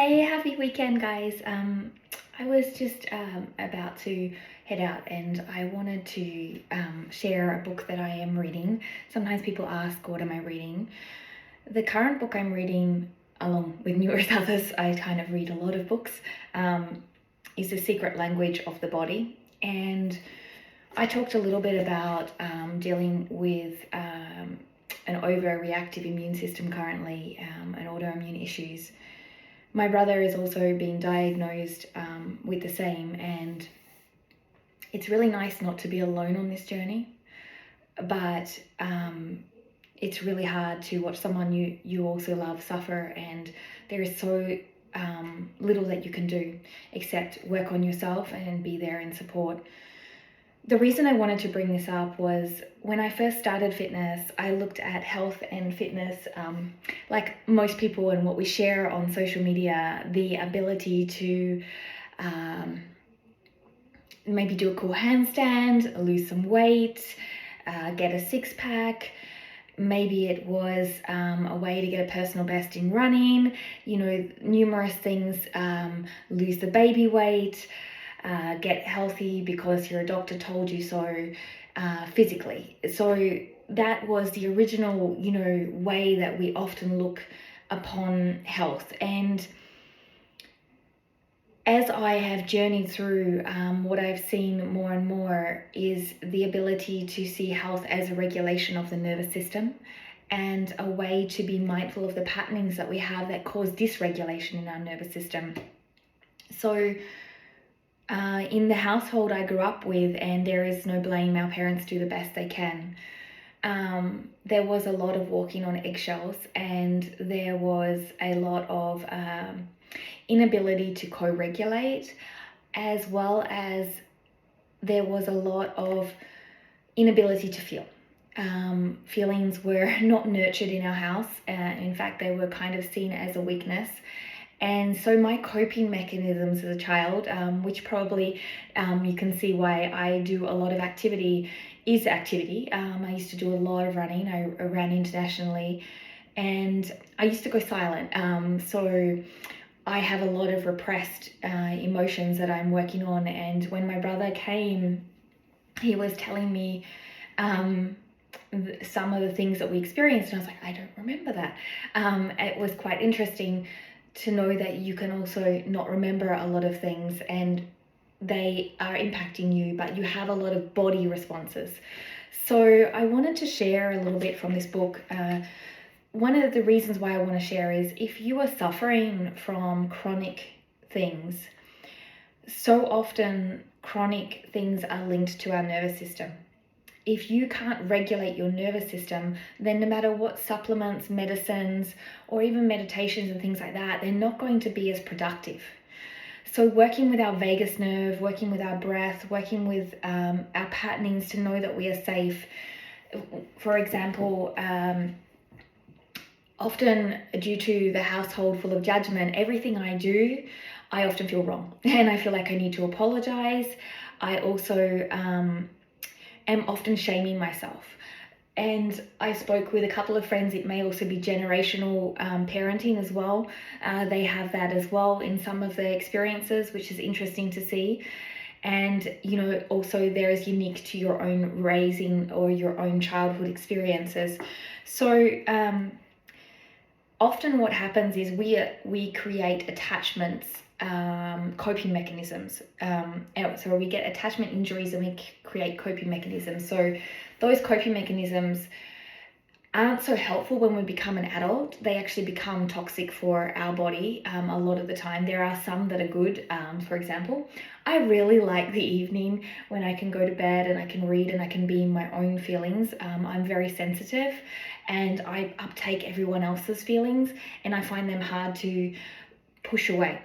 Hey, happy weekend, guys. I was just about to head out and I wanted to share a book that I am reading. Sometimes people ask, what am I reading? The current book I'm reading, along with numerous others, I kind of read a lot of books, is The Secret Language of the Body. And I talked a little bit about dealing with an overreactive immune system currently and autoimmune issues. My brother is also being diagnosed with the same, and it's really nice not to be alone on this journey, but it's really hard to watch someone you also love suffer, and there is so little that you can do except work on yourself and be there and support. The reason I wanted to bring this up was when I first started fitness, I looked at health and fitness, like most people and what we share on social media, the ability to maybe do a cool handstand, lose some weight, get a six-pack. Maybe it was a way to get a personal best in running, numerous things, lose the baby weight, get healthy because your doctor told you so, physically. So that was the original, way that we often look upon health. And as I have journeyed through, what I've seen more and more is the ability to see health as a regulation of the nervous system and a way to be mindful of the patternings that we have that cause dysregulation in our nervous system. So in the household I grew up with, and there is no blame, our parents do the best they can, there was a lot of walking on eggshells, and there was a lot of inability to co-regulate, as well as there was a lot of inability to feel. Feelings were not nurtured in our house. In fact, they were kind of seen as a weakness. And so my coping mechanisms as a child, which probably you can see why I do a lot of activity, is activity. I used to do a lot of running. I ran internationally, and I used to go silent. So I have a lot of repressed emotions that I'm working on. And when my brother came, he was telling me some of the things that we experienced, and I was like, I don't remember that. It was quite interesting to know that you can also not remember a lot of things and they are impacting you, but you have a lot of body responses. So I wanted to share a little bit from this book. One of the reasons why I want to share is if you are suffering from chronic things, so often chronic things are linked to our nervous system. If you can't regulate your nervous system, then no matter what supplements, medicines, or even meditations and things like that, they're not going to be as productive. So working with our vagus nerve, working with our breath, working with our patternings to know that we are safe. For example, often due to the household full of judgment, everything I do, I often feel wrong. And I feel like I need to apologize. I also am often shaming myself. And I spoke with a couple of friends, it may also be generational parenting as well. They have that as well in some of their experiences, which is interesting to see. And, also there is unique to your own raising or your own childhood experiences. So often what happens is we create attachments, coping mechanisms. So we get attachment injuries and we create coping mechanisms. So those coping mechanisms aren't so helpful when we become an adult. They actually become toxic for our body a lot of the time. There are some that are good. For example, I really like the evening when I can go to bed and I can read and I can be in my own feelings. I'm very sensitive and I uptake everyone else's feelings and I find them hard to push away.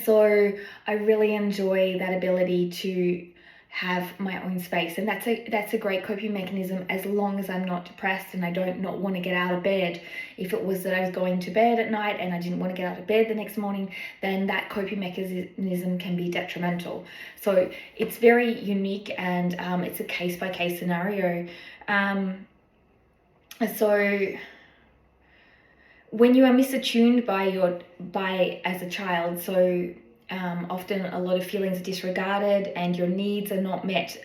So I really enjoy that ability to have my own space, and that's a great coping mechanism as long as I'm not depressed and I don't not want to get out of bed. If it was that I was going to bed at night and I didn't want to get out of bed the next morning, then that coping mechanism can be detrimental. So it's very unique and it's a case-by-case scenario. So when you are misattuned by as a child, so often a lot of feelings are disregarded and your needs are not met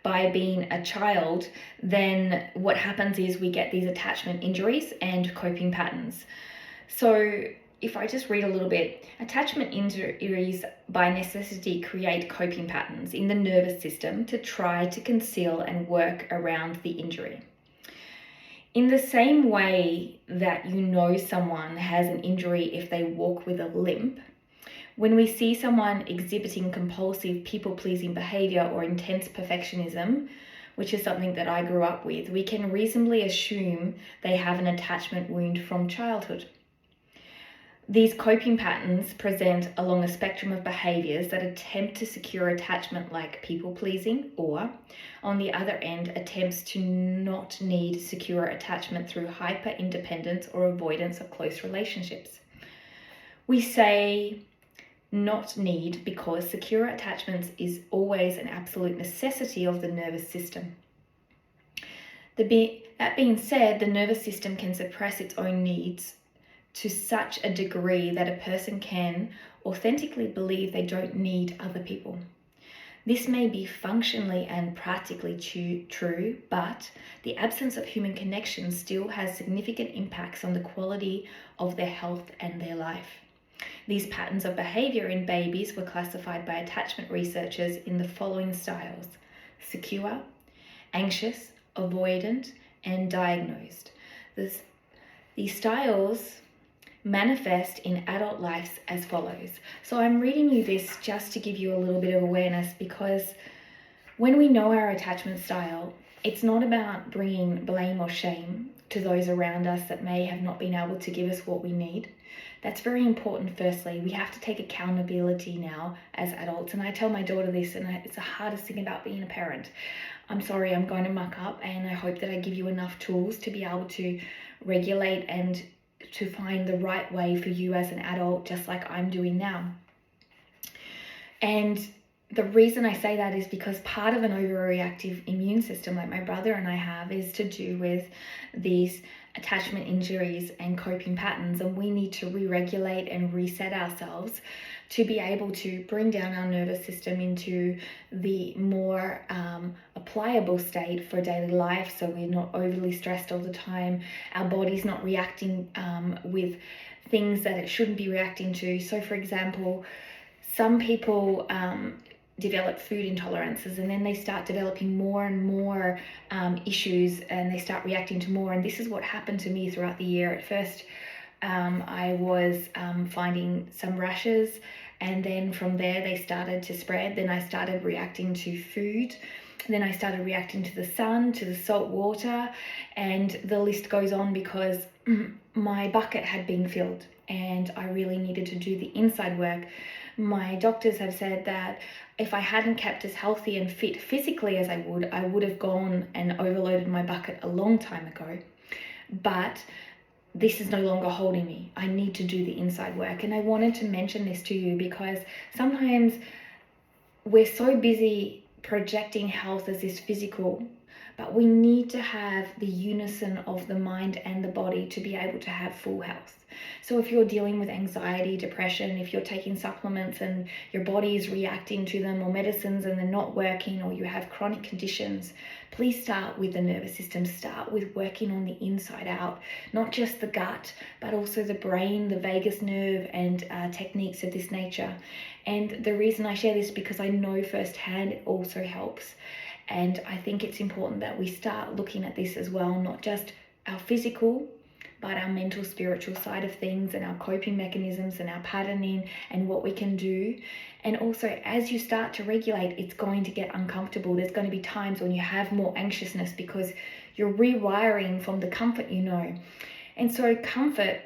by being a child, then what happens is we get these attachment injuries and coping patterns. So if I just read a little bit, attachment injuries by necessity create coping patterns in the nervous system to try to conceal and work around the injury. In the same way that you know someone has an injury if they walk with a limp, when we see someone exhibiting compulsive people-pleasing behavior or intense perfectionism, which is something that I grew up with, we can reasonably assume they have an attachment wound from childhood. These coping patterns present along a spectrum of behaviors that attempt to secure attachment, like people-pleasing, or, on the other end, attempts to not need secure attachment through hyper-independence or avoidance of close relationships. We say not need because secure attachments is always an absolute necessity of the nervous system. That being said, the nervous system can suppress its own needs to such a degree that a person can authentically believe they don't need other people. This may be functionally and practically true, but the absence of human connection still has significant impacts on the quality of their health and their life. These patterns of behavior in babies were classified by attachment researchers in the following styles: secure, anxious, avoidant, and diagnosed. These styles manifest in adult lives as follows. So I'm reading you this just to give you a little bit of awareness, because when we know our attachment style, it's not about bringing blame or shame to those around us that may have not been able to give us what we need. That's very important. Firstly, we have to take accountability now as adults. And I tell my daughter this, and it's the hardest thing about being a parent. I'm sorry, I'm going to muck up, and I hope that I give you enough tools to be able to regulate and to find the right way for you as an adult, just like I'm doing now. And the reason I say that is because part of an overreactive immune system like my brother and I have is to do with these attachment injuries and coping patterns, and we need to re-regulate and reset ourselves to be able to bring down our nervous system into the more pliable state for daily life, so we're not overly stressed all the time, our body's not reacting with things that it shouldn't be reacting to. So for example, some people develop food intolerances, and then they start developing more and more issues, and they start reacting to more. And this is what happened to me throughout the year. At first, I was finding some rashes, and then from there they started to spread. Then I started reacting to food. Then I started reacting to the sun, to the salt water, and the list goes on, because my bucket had been filled and I really needed to do the inside work. My doctors have said that if I hadn't kept as healthy and fit physically as I would have gone and overloaded my bucket a long time ago. But this is no longer holding me. I need to do the inside work. And I wanted to mention this to you because sometimes we're so busy projecting health as this physical, but we need to have the unison of the mind and the body to be able to have full health. So if you're dealing with anxiety, depression, if you're taking supplements and your body is reacting to them, or medicines and they're not working, or you have chronic conditions, please start with the nervous system. Start with working on the inside out, not just the gut, but also the brain, the vagus nerve, and techniques of this nature. And the reason I share this is because I know firsthand it also helps. And I think it's important that we start looking at this as well, not just our physical, but our mental, spiritual side of things, and our coping mechanisms and our patterning and what we can do. And also, as you start to regulate, it's going to get uncomfortable. There's going to be times when you have more anxiousness because you're rewiring from the comfort you know. And so comfort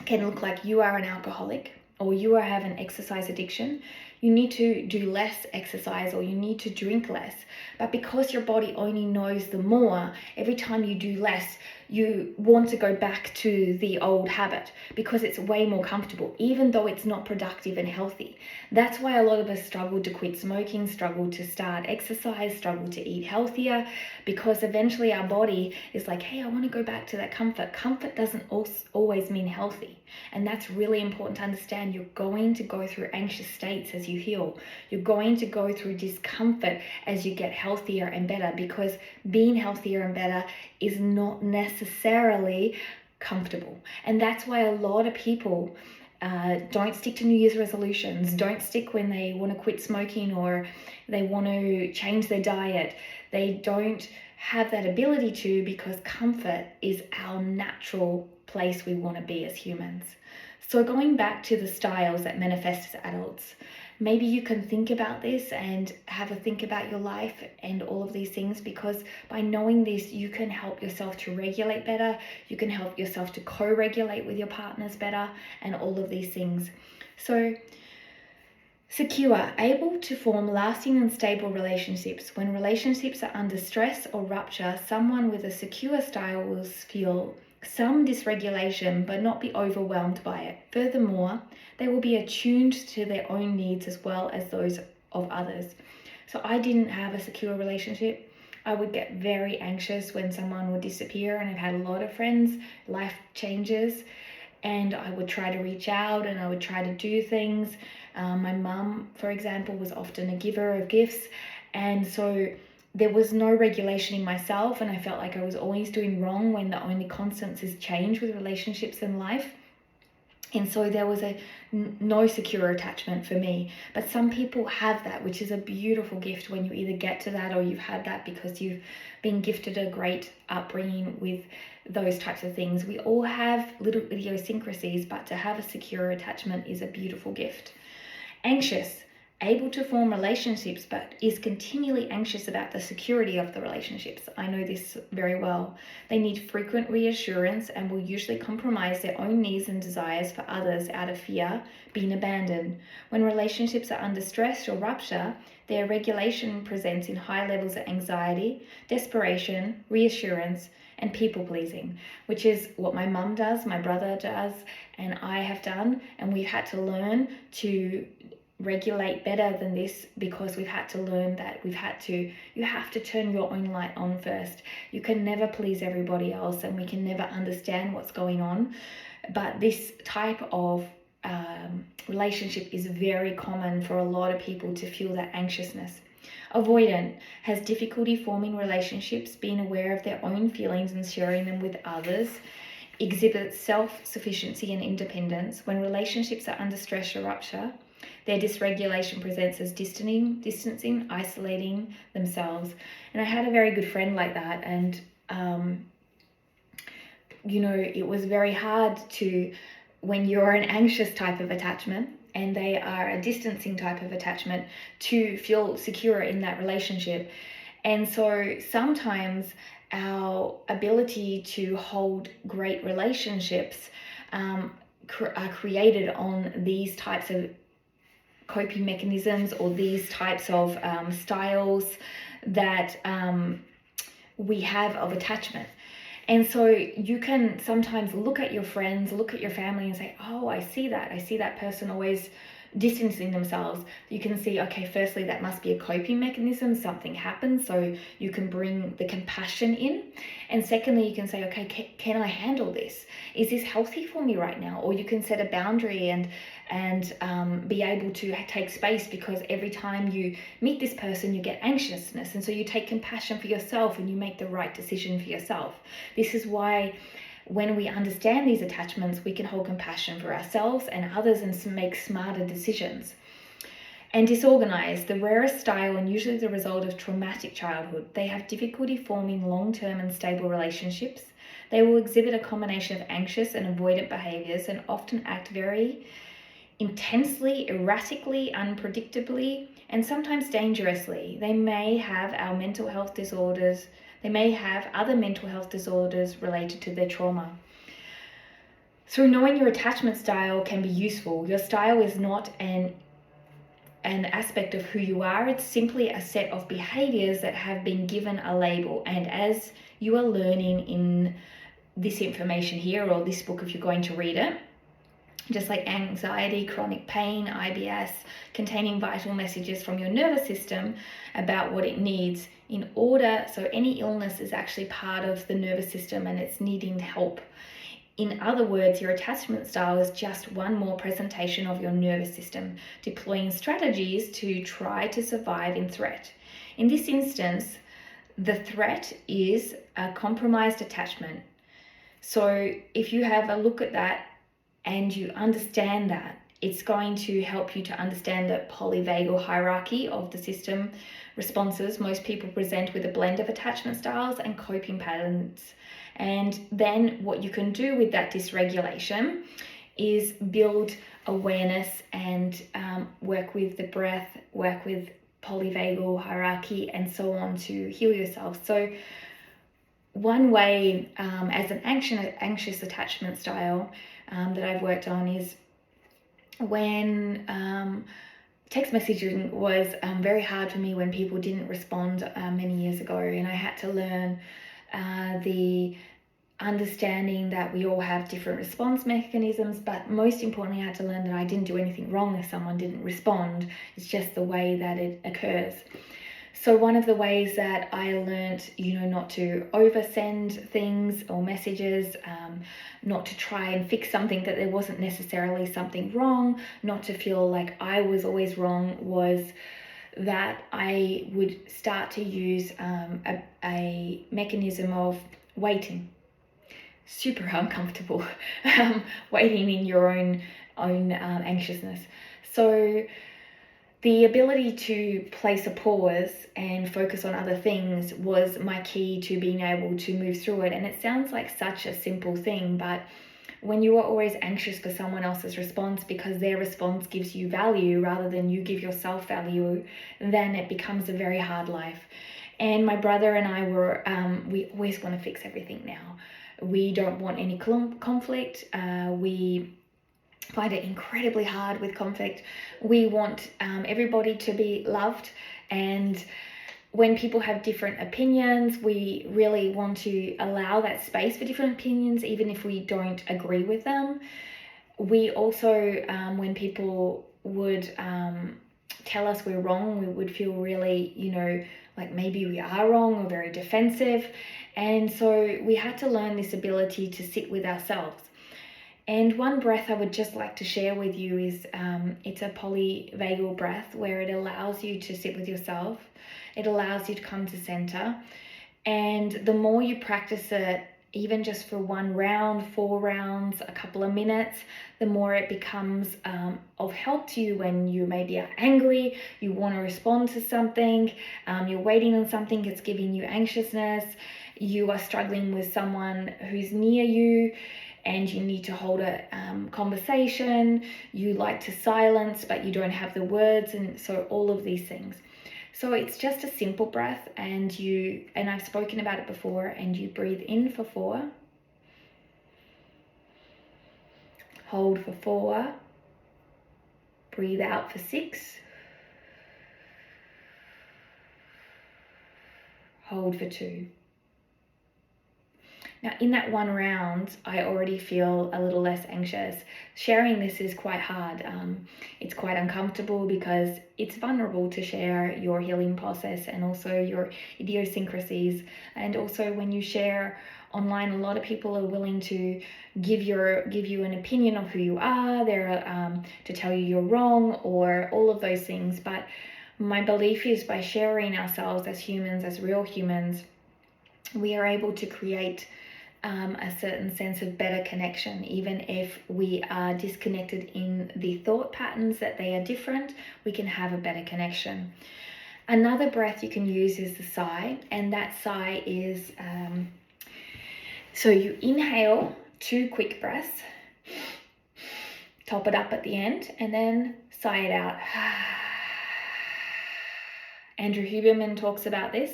can look like you are an alcoholic, or you have an exercise addiction. you need to do less exercise or you need to drink less. But because your body only knows the more, every time you do less, you want to go back to the old habit because it's way more comfortable, even though it's not productive and healthy. That's why a lot of us struggle to quit smoking, struggle to start exercise, struggle to eat healthier, because eventually our body is like, hey, I want to go back to that comfort. Comfort doesn't always mean healthy. And that's really important to understand. You're going to go through anxious states as you heal. You're going to go through discomfort as you get healthier and better, because being healthier and better is not necessarily comfortable. And that's why a lot of people don't stick to New Year's resolutions, don't stick when they want to quit smoking or they want to change their diet. They don't have that ability to, because comfort is our natural place we want to be as humans. So going back to the styles that manifest as adults, maybe you can think about this and have a think about your life and all of these things, because by knowing this, you can help yourself to regulate better, you can help yourself to co-regulate with your partners better, and all of these things. So secure, able to form lasting and stable relationships. When relationships are under stress or rupture, someone with a secure style will feel some dysregulation but not be overwhelmed by it. Furthermore, they will be attuned to their own needs as well as those of others. So I didn't have a secure relationship. I would get very anxious when someone would disappear, and I've had a lot of friends, life changes, and I would try to reach out and I would try to do things. My mum, for example, was often a giver of gifts, and so there was no regulation in myself, and I felt like I was always doing wrong when the only constants is change with relationships in life. And so there was no secure attachment for me. But some people have that, which is a beautiful gift when you either get to that or you've had that because you've been gifted a great upbringing with those types of things. We all have little idiosyncrasies, but to have a secure attachment is a beautiful gift. Anxious, able to form relationships, but is continually anxious about the security of the relationships. I know this very well. They need frequent reassurance and will usually compromise their own needs and desires for others out of fear being abandoned. When relationships are under stress or rupture, their regulation presents in high levels of anxiety, desperation, reassurance, and people pleasing, which is what my mum does, my brother does, and I have done, and we've had to learn to regulate better than this, because we've had to learn that you have to turn your own light on first. You can never please everybody else, and we can never understand what's going on. But this type of relationship is very common for a lot of people to feel that anxiousness. Avoidant has difficulty forming relationships, being aware of their own feelings and sharing them with others. Exhibits self-sufficiency and independence. When relationships are under stress or rupture, their dysregulation presents as distancing, isolating themselves. And I had a very good friend like that, and it was very hard to, when you're an anxious type of attachment and they are a distancing type of attachment, to feel secure in that relationship. And so sometimes our ability to hold great relationships are created on these types of coping mechanisms or these types of styles that we have of attachment. And so you can sometimes look at your friends, look at your family and say, oh, I see that person always distancing themselves. You can see, okay, firstly, that must be a coping mechanism, something happens, so you can bring the compassion in. And secondly, you can say, okay, can I handle this? Is this healthy for me right now? Or you can set a boundary and be able to take space, because every time you meet this person, you get anxiousness. And so you take compassion for yourself and you make the right decision for yourself. This is why when we understand these attachments, we can hold compassion for ourselves and others and make smarter decisions. And disorganized, the rarest style and usually the result of traumatic childhood. They have difficulty forming long-term and stable relationships. They will exhibit a combination of anxious and avoidant behaviors and often act very intensely, erratically, unpredictably, and sometimes dangerously. They may have other mental health disorders related to their trauma. Through knowing your attachment style can be useful. Your style is not an an aspect of who you are. It's simply a set of behaviors that have been given a label. And as you are learning in this information here, or this book if you're going to read it, just like anxiety, chronic pain, IBS, containing vital messages from your nervous system about what it needs in order. So any illness is actually part of the nervous system and it's needing help. In other words, your attachment style is just one more presentation of your nervous system, deploying strategies to try to survive in threat. In this instance, the threat is a compromised attachment. So if you have a look at that and you understand that, it's going to help you to understand the polyvagal hierarchy of the system responses. Most people present with a blend of attachment styles and coping patterns. And then what you can do with that dysregulation is build awareness and work with the breath, work with polyvagal hierarchy and so on to heal yourself. So one way as an anxious attachment style that I've worked on is when text messaging was very hard for me when people didn't respond many years ago, and I had to learn the understanding that we all have different response mechanisms, but most importantly I had to learn that I didn't do anything wrong if someone didn't respond. It's just the way that it occurs. So one of the ways that I learned, not to oversend things or messages, not to try and fix something that there wasn't necessarily something wrong, not to feel like I was always wrong, was that I would start to use a mechanism of waiting. Super uncomfortable, waiting in your own anxiousness. So the ability to place a pause and focus on other things was my key to being able to move through it. And it sounds like such a simple thing, but when you are always anxious for someone else's response because their response gives you value rather than you give yourself value, then it becomes a very hard life. And my brother and I were, we always want to fix everything now. We don't want any conflict. We find it incredibly hard with conflict. We want everybody to be loved, and when people have different opinions, we really want to allow that space for different opinions, even if we don't agree with them. We also, when people would tell us we're wrong, we would feel really, like maybe we are wrong or very defensive. And so we had to learn this ability to sit with ourselves. And one breath I would just like to share with you is it's a polyvagal breath where it allows you to sit with yourself. It allows you to come to center. And the more you practice it, even just for 1 round, 4 rounds, a couple of minutes, the more it becomes of help to you when you maybe are angry, you want to respond to something, you're waiting on something that's giving you anxiousness, you are struggling with someone who's near you, and you need to hold a conversation, you like to silence but you don't have the words, and so all of these things. So it's just a simple breath, and I've spoken about it before, and you breathe in for 4, hold for 4, breathe out for 6, hold for 2. Now, in that 1 round, I already feel a little less anxious. Sharing this is quite hard. It's quite uncomfortable because it's vulnerable to share your healing process and also your idiosyncrasies. And also when you share online, a lot of people are willing to give you an opinion of who you are. They're to tell you you're wrong or all of those things. But my belief is by sharing ourselves as humans, as real humans, we are able to create a certain sense of better connection, even if we are disconnected in the thought patterns that they are different, we can have a better connection. Another breath you can use is the sigh, and that sigh is, so you inhale 2 quick breaths, top it up at the end, and then sigh it out. Andrew Huberman talks about this.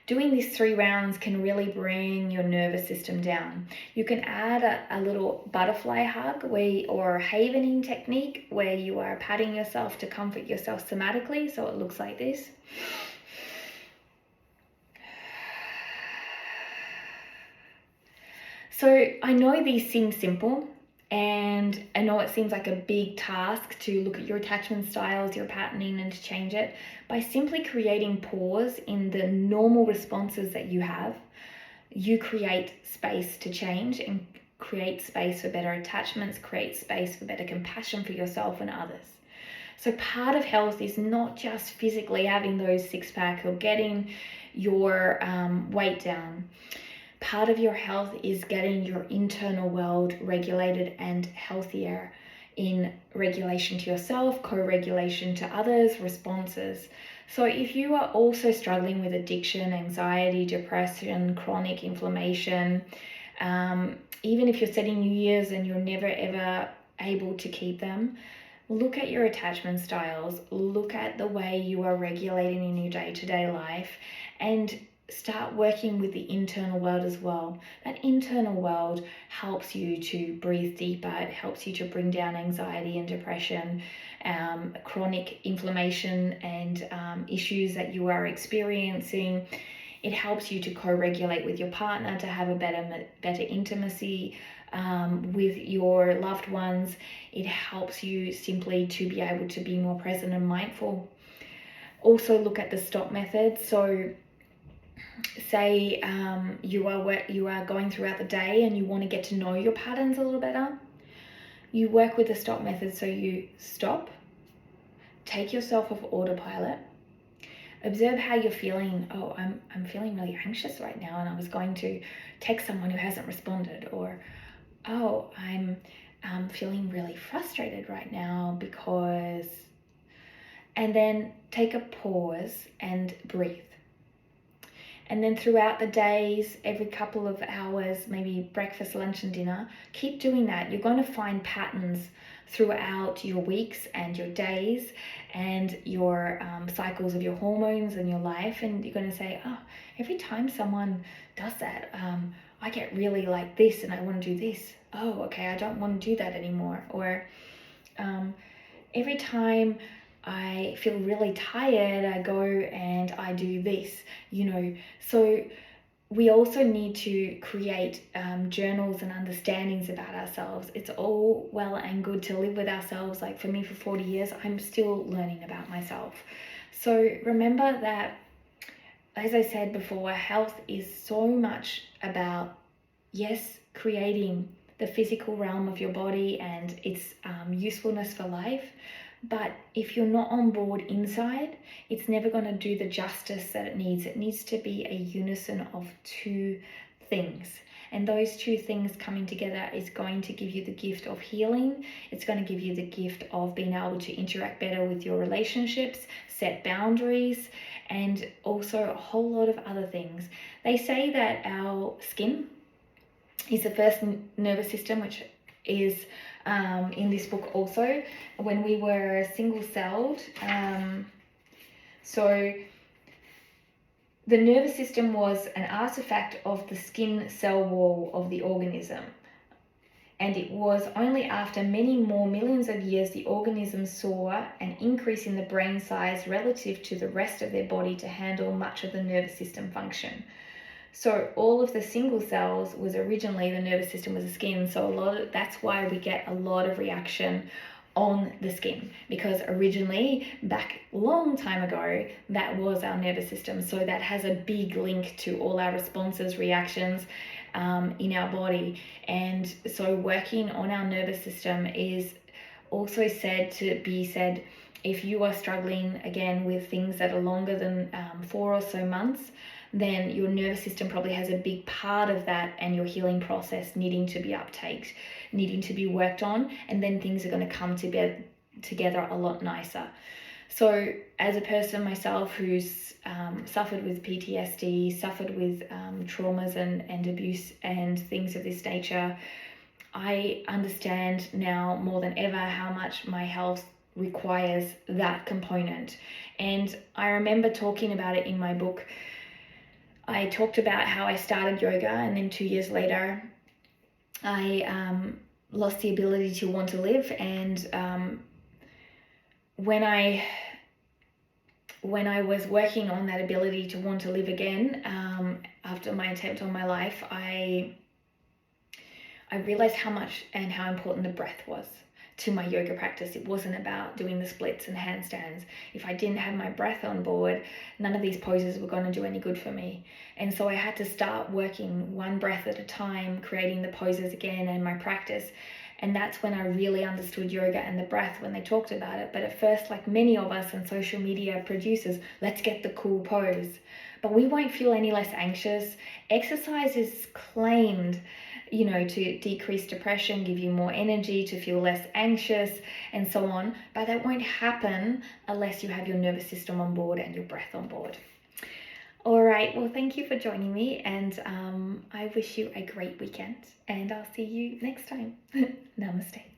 Doing these 3 rounds can really bring your nervous system down. You can add a little butterfly hug or havening technique where you are patting yourself to comfort yourself somatically. So it looks like this. So I know these seem simple, and I know it seems like a big task to look at your attachment styles, your patterning, and to change it. By simply creating pause in the normal responses that you have, you create space to change and create space for better attachments, create space for better compassion for yourself and others. So part of health is not just physically having those 6-pack or getting your weight down. Part of your health is getting your internal world regulated and healthier in regulation to yourself, co-regulation to others, responses. So if you are also struggling with addiction, anxiety, depression, chronic inflammation, even if you're setting New Year's and you're never ever able to keep them, look at your attachment styles, look at the way you are regulating in your day-to-day life, and start working with the internal world as well. That internal world helps you to breathe deeper. It helps you to bring down anxiety and depression, chronic inflammation and issues that you are experiencing. It helps you to co-regulate with your partner, to have a better intimacy with your loved ones. It helps you simply to be able to be more present and mindful. Also look at the stop method. So say you are going throughout the day and you want to get to know your patterns a little better. You work with the stop method. So you stop, take yourself off autopilot, observe how you're feeling. Oh, I'm feeling really anxious right now, and I was going to text someone who hasn't responded. Or, oh, I'm feeling really frustrated right now because... And then take a pause and breathe. And then throughout the days, every couple of hours, maybe breakfast, lunch, and dinner, keep doing that. You're going to find patterns throughout your weeks and your days and your cycles of your hormones and your life. And you're going to say, oh, every time someone does that, I get really like this and I want to do this. Oh, okay, I don't want to do that anymore. Or every time I feel really tired, I go and I do this, So we also need to create journals and understandings about ourselves. It's all well and good to live with ourselves. Like for me, for 40 years, I'm still learning about myself. So remember that, as I said before, health is so much about, yes, creating the physical realm of your body and its usefulness for life. But if you're not on board inside, it's never going to do the justice that it needs. It needs to be a unison of 2 things. And those 2 things coming together is going to give you the gift of healing. It's going to give you the gift of being able to interact better with your relationships, set boundaries, and also a whole lot of other things. They say that our skin is the first nervous system, which is in this book also, when we were single-celled. So the nervous system was an artifact of the skin cell wall of the organism. And it was only after many more millions of years the organism saw an increase in the brain size relative to the rest of their body to handle much of the nervous system function. So all of the single cells was originally, the nervous system was the skin. So that's why we get a lot of reaction on the skin, because originally, back a long time ago, that was our nervous system. So that has a big link to all our responses, reactions in our body. And so working on our nervous system is also said if you are struggling again with things that are longer than 4 or so months, then your nervous system probably has a big part of that, and your healing process needing to be uptaked, needing to be worked on, and then things are going to come together a lot nicer. So as a person myself who's suffered with PTSD, suffered with traumas and abuse and things of this nature, I understand now more than ever how much my health requires that component. And I remember talking about it in my book. I talked about how I started yoga, and then 2 years later, I lost the ability to want to live. And when I was working on that ability to want to live again, after my attempt on my life, I realized how much and how important the breath was to my yoga practice. It wasn't about doing the splits and handstands. If I didn't have my breath on board, none of these poses were going to do any good for me. And so I had to start working one breath at a time, creating the poses again and my practice. And that's when I really understood yoga and the breath, when they talked about it. But at first, like many of us and social media producers, let's get the cool pose. But we won't feel any less anxious. Exercise is claimed, to decrease depression, give you more energy, to feel less anxious, and so on. But that won't happen unless you have your nervous system on board and your breath on board. All right, well, thank you for joining me, and I wish you a great weekend, and I'll see you next time. Namaste.